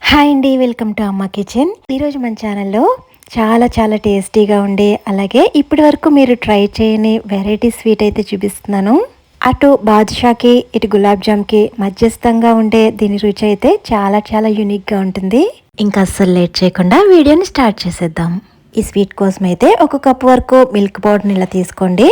Hi అండి, welcome to అమ్మ kitchen. ఈరోజు మన ఛానల్లో చాలా టేస్టీగా ఉండే, అలాగే ఇప్పటి వరకు మీరు ట్రై చేయని వెరైటీ స్వీట్ అయితే చూపిస్తున్నాను. అటు బాదుషాకి ఇటు గులాబ్ జామ్కి మధ్యస్థంగా ఉండే దీని రుచి అయితే చాలా యూనిక్గా ఉంటుంది. ఇంకా అస్సలు లేట్ చేయకుండా వీడియోని స్టార్ట్ చేసేద్దాం. ఈ స్వీట్ కోసం అయితే 1 కప్పు వరకు మిల్క్ పౌడర్ని ఇలా తీసుకోండి.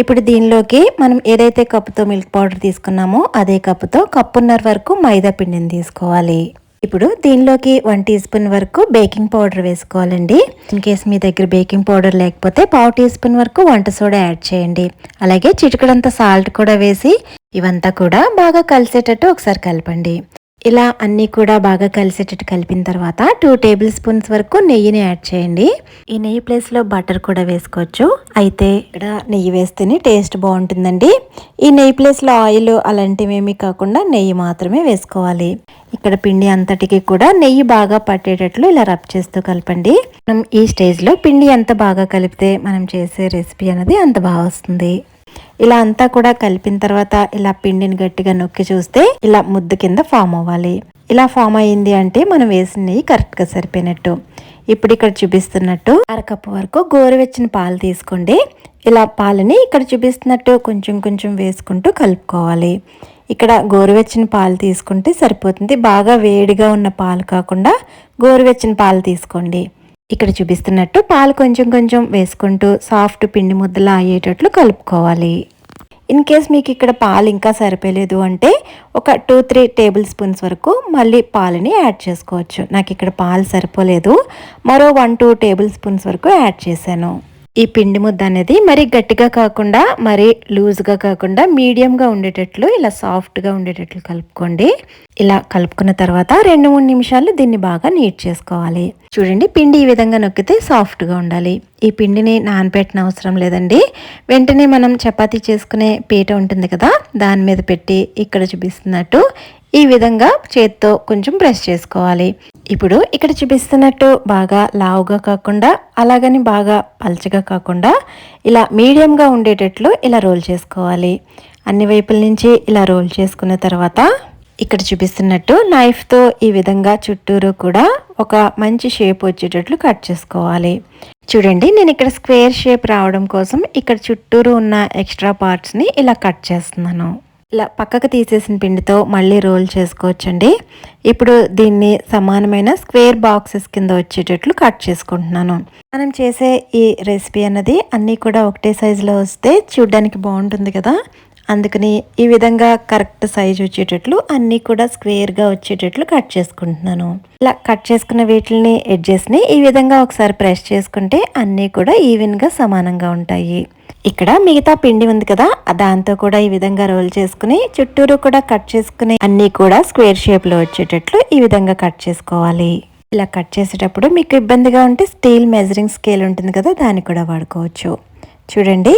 ఇప్పుడు దీనిలోకి మనం ఏదైతే కప్పుతో మిల్క్ పౌడర్ తీసుకున్నామో అదే కప్పుతో కప్పున్నర వరకు మైదా పిండిని తీసుకోవాలి. ఇప్పుడు దీనిలోకి 1 టీ స్పూన్ వరకు బేకింగ్ పౌడర్ వేసుకోవాలండి. ఇన్ కేస్ మీ దగ్గర బేకింగ్ పౌడర్ లేకపోతే 1/2 టీ స్పూన్ వరకు వంట సోడా యాడ్ చేయండి. అలాగే చిటికెడంత సాల్ట్ కూడా వేసి ఇవంతా కూడా బాగా కలిసేటట్టు ఒకసారి కలపండి. ఇలా అన్నీ కూడా బాగా కలిసేటట్టు కలిపిన తర్వాత 2 టేబుల్ స్పూన్స్ వరకు నెయ్యిని యాడ్ చేయండి. ఈ నెయ్యి ప్లేస్లో బటర్ కూడా వేసుకోవచ్చు. అయితే ఇక్కడ నెయ్యి వేస్తేనే టేస్ట్ బాగుంటుందండి. ఈ నెయ్యి ప్లేస్లో ఆయిల్ అలాంటివి ఏమీ కాకుండా నెయ్యి మాత్రమే వేసుకోవాలి. ఇక్కడ పిండి అంతటికి కూడా నెయ్యి బాగా పట్టేటట్లు ఇలా రబ్ చేస్తూ కలపండి. మనం ఈ స్టేజ్లో పిండి ఎంత బాగా కలిపితే మనం చేసే రెసిపీ అనేది అంత బాగా వస్తుంది. ఇలా అంతా కూడా కలిపిన తర్వాత ఇలా పిండిని గట్టిగా నొక్కి చూస్తే ఇలా ముద్ద కింద ఫామ్ అవ్వాలి. ఇలా ఫామ్ అయ్యింది అంటే మనం వేసిన నెయ్యి కరెక్ట్గా సరిపోయినట్టు. ఇప్పుడు ఇక్కడ చూపిస్తున్నట్టు 1/2 కప్పు వరకు గోరువెచ్చని పాలు తీసుకోండి. ఇలా పాలని ఇక్కడ చూపిస్తున్నట్టు కొంచెం వేసుకుంటూ కలుపుకోవాలి. ఇక్కడ గోరువెచ్చని పాలు తీసుకుంటే సరిపోతుంది. బాగా వేడిగా ఉన్న పాలు కాకుండా గోరువెచ్చని పాలు తీసుకోండి. ఇక్కడ చూపిస్తున్నట్టు పాలు కొంచెం వేసుకుంటూ సాఫ్ట్ పిండి ముద్దలా అయ్యేటట్లు కలుపుకోవాలి. ఇన్ కేస్ మీకు ఇక్కడ పాలు ఇంకా సరిపోలేదు అంటే ఒక 2-3 టేబుల్ స్పూన్స్ వరకు మళ్ళీ పాలని యాడ్ చేసుకోవచ్చు. నాకు ఇక్కడ పాలు సరిపోలేదు, మరో 1-2 టేబుల్ స్పూన్స్ వరకు యాడ్ చేశాను. ఈ పిండి ముద్ద అనేది మరీ గట్టిగా కాకుండా మరీ లూజ్గా కాకుండా మీడియంగా ఉండేటట్లు ఇలా సాఫ్ట్గా ఉండేటట్లు కలుపుకోండి. ఇలా కలుపుకున్న తర్వాత 2-3 నిమిషాలు దీన్ని బాగా నీట్ చేసుకోవాలి. చూడండి, పిండి ఈ విధంగా నొక్కితే సాఫ్ట్గా ఉండాలి. ఈ పిండిని నానబెట్టిన అవసరం లేదండి. వెంటనే మనం చపాతీ చేసుకునే పీట ఉంటుంది కదా, దాని మీద పెట్టి ఇక్కడ చూపిస్తున్నట్టు ఈ విధంగా చేత్తో కొంచెం ప్రెస్ చేసుకోవాలి. ఇప్పుడు ఇక్కడ చూపిస్తున్నట్టు బాగా లావుగా కాకుండా అలాగని బాగా పల్చగా కాకుండా ఇలా మీడియంగా ఉండేటట్లు ఇలా రోల్ చేసుకోవాలి. అన్ని వైపుల నుంచి ఇలా రోల్ చేసుకున్న తర్వాత ఇక్కడ చూపిస్తున్నట్టు నైఫ్తో ఈ విధంగా చుట్టూరు కూడా ఒక మంచి షేప్ వచ్చేటట్లు కట్ చేసుకోవాలి. చూడండి, నేను ఇక్కడ స్క్వేర్ షేప్ రావడం కోసం ఇక్కడ చుట్టూరు ఉన్న ఎక్స్ట్రా పార్ట్స్ని ఇలా కట్ చేస్తున్నాను. ఇలా పక్కకు తీసేసిన పిండితో మళ్ళీ రోల్ చేసుకోవచ్చండి. ఇప్పుడు దీన్ని సమానమైన స్క్వేర్ బాక్సెస్ కింద వచ్చేటట్లు కట్ చేసుకుంటున్నాను. మనం చేసే ఈ రెసిపీ అన్నది అన్నీ కూడా ఒకటే సైజులో వస్తే చూడ్డానికి బాగుంటుంది కదా, అందుకని ఈ విధంగా కరెక్ట్ సైజ్ వచ్చేటట్లు అన్నీ కూడా స్క్వేర్గా వచ్చేటట్లు కట్ చేసుకుంటున్నాను. ఇలా కట్ చేసుకున్న వీటిని ఎడ్జెస్ని ఈ విధంగా ఒకసారి ప్రెస్ చేసుకుంటే అన్నీ కూడా ఈవెన్గా సమానంగా ఉంటాయి. ఇక్కడ మిగతా పిండి ఉంది కదా, దాంతో కూడా ఈ విధంగా రోల్ చేసుకుని చుట్టూరు కూడా కట్ చేసుకుని అన్నీ కూడా స్క్వేర్ షేప్లో వచ్చేటట్లు ఈ విధంగా కట్ చేసుకోవాలి. ఇలా కట్ చేసేటప్పుడు మీకు ఇబ్బందిగా ఉంటే స్టీల్ మెజరింగ్ స్కేల్ ఉంటుంది కదా, దాన్ని కూడా వాడుకోవచ్చు. చూడండి,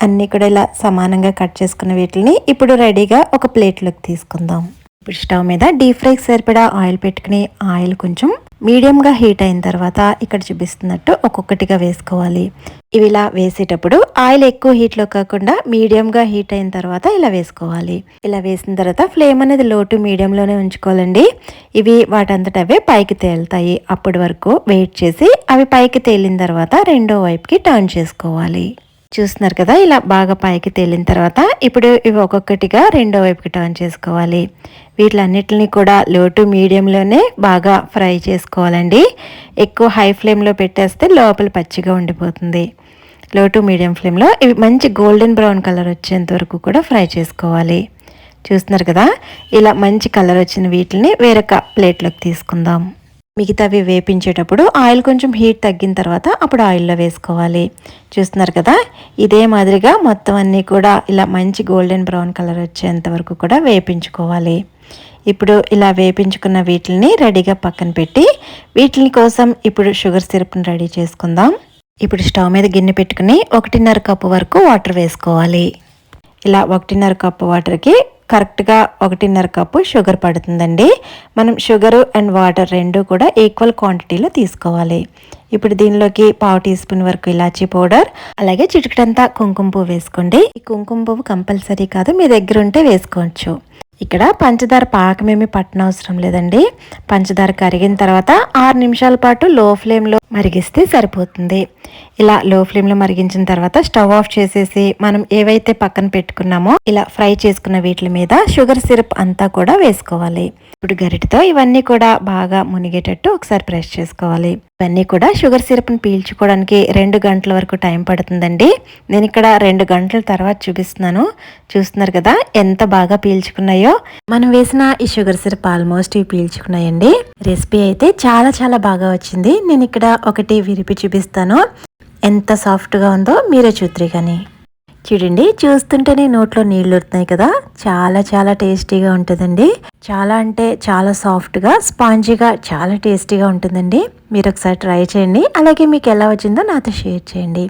అన్నీ కూడా ఇలా సమానంగా కట్ చేసుకున్న వీటిని ఇప్పుడు రెడీగా ఒక ప్లేట్లోకి తీసుకుందాం. ఇప్పుడు స్టవ్ మీద డీప్ ఫ్రైకి సరిపడా ఆయిల్ పెట్టుకుని ఆయిల్ కొంచెం మీడియంగా హీట్ అయిన తర్వాత ఇక్కడ చూపిస్తున్నట్టు ఒక్కొక్కటిగా వేసుకోవాలి. ఇవి ఇలా వేసేటప్పుడు ఆయిల్ ఎక్కువ హీట్లో కాకుండా మీడియంగా హీట్ అయిన తర్వాత ఇలా వేసుకోవాలి. ఇలా వేసిన తర్వాత ఫ్లేమ్ అనేది లో టు మీడియంలోనే ఉంచుకోవాలండి. ఇవి వాటంతట అవే పైకి తేలుతాయి. అప్పటి వరకు వెయిట్ చేసి అవి పైకి తేలిన తర్వాత రెండో వైపుకి టర్న్ చేసుకోవాలి. చూస్తున్నారు కదా, ఇలా బాగా పైకి తేలిన తర్వాత ఇప్పుడు ఇవి ఒక్కొక్కటిగా రెండో వైపుకి టర్న్ చేసుకోవాలి. వీటిలన్నిటిని కూడా లో టు మీడియంలోనే బాగా ఫ్రై చేసుకోవాలండి. ఎక్కువ హై ఫ్లేమ్లో పెట్టేస్తే లోపల పచ్చిగా ఉండిపోతుంది. లో టు మీడియం ఫ్లేమ్లో ఇవి మంచి గోల్డెన్ బ్రౌన్ కలర్ వచ్చేంత వరకు కూడా ఫ్రై చేసుకోవాలి. చూస్తున్నారు కదా, ఇలా మంచి కలర్ వచ్చిన వీటిని వేరొక ప్లేట్లోకి తీసుకుందాం. మిగతావి వేపించేటప్పుడు ఆయిల్ కొంచెం హీట్ తగ్గిన తర్వాత అప్పుడు ఆయిల్లో వేసుకోవాలి. చూస్తున్నారు కదా, ఇదే మాదిరిగా మొత్తం అన్నీ కూడా ఇలా మంచి గోల్డెన్ బ్రౌన్ కలర్ వచ్చేంత వరకు కూడా వేపించుకోవాలి. ఇప్పుడు ఇలా వేపించుకున్న వీటిని రెడీగా పక్కన పెట్టి వీటిని కోసం ఇప్పుడు షుగర్ సిరప్ని రెడీ చేసుకుందాం. ఇప్పుడు స్టవ్ మీద గిన్నె పెట్టుకుని 1.5 కప్పు వరకు వాటర్ వేసుకోవాలి. ఇలా 1.5 కప్పు వాటర్కి కరెక్ట్గా 1.5 కప్పు షుగర్ పడుతుందండి. మనం షుగరు అండ్ వాటర్ రెండు కూడా ఈక్వల్ క్వాంటిటీలో తీసుకోవాలి. ఇప్పుడు దీనిలోకి 1/2 టీ స్పూన్ వరకు ఇలాచీ పౌడర్, అలాగే చిటికెడంతా కుంకుమ పువ్వు వేసుకోండి. ఈ కుంకుమ పువ్వు కంపల్సరీ కాదు, మీ దగ్గర ఉంటే వేసుకోవచ్చు. ఇక్కడ పంచదార పాకమేమి పట్టనవసరం లేదండి. పంచదార కరిగిన తర్వాత 6 నిమిషాల పాటు లో ఫ్లేమ్లో మరిగిస్తే సరిపోతుంది. ఇలా లో ఫ్లేమ్లో మరిగించిన తర్వాత స్టవ్ ఆఫ్ చేసేసి మనం ఏవైతే పక్కన పెట్టుకున్నామో ఇలా ఫ్రై చేసుకున్న వీటి మీద షుగర్ సిరప్ అంతా కూడా వేసుకోవాలి. ఇప్పుడు గరిటతో ఇవన్నీ కూడా బాగా మునిగేటట్టు ఒకసారి ప్రెస్ చేసుకోవాలి. ఇవన్నీ కూడా షుగర్ సిరప్ని పీల్చుకోవడానికి 2 గంటల వరకు టైం పడుతుందండి. నేను ఇక్కడ 2 గంటల తర్వాత చూపిస్తున్నాను. చూస్తున్నారు కదా ఎంత బాగా పీల్చుకున్నాయో. మనం వేసిన ఈ షుగర్ సిరప్ ఆల్మోస్ట్ ఇవి పీల్చుకున్నాయండి. రెసిపీ అయితే చాలా చాలా బాగా వచ్చింది. నేను ఇక్కడ ఒకటి విరిపి చూపిస్తాను. ఎంత సాఫ్ట్గా ఉందో మీరే చూద్దరు కానీ. చూడండి, చూస్తుంటేనే నోట్లో నీళ్ళు వస్తున్నాయి కదా. చాలా చాలా టేస్టీగా ఉంటుందండి. చాలా అంటే చాలా సాఫ్ట్గా స్పాంజీగా చాలా టేస్టీగా ఉంటుందండి. మీరు ఒకసారి ట్రై చేయండి. అలాగే మీకు ఎలా వచ్చిందో నాతో షేర్ చేయండి.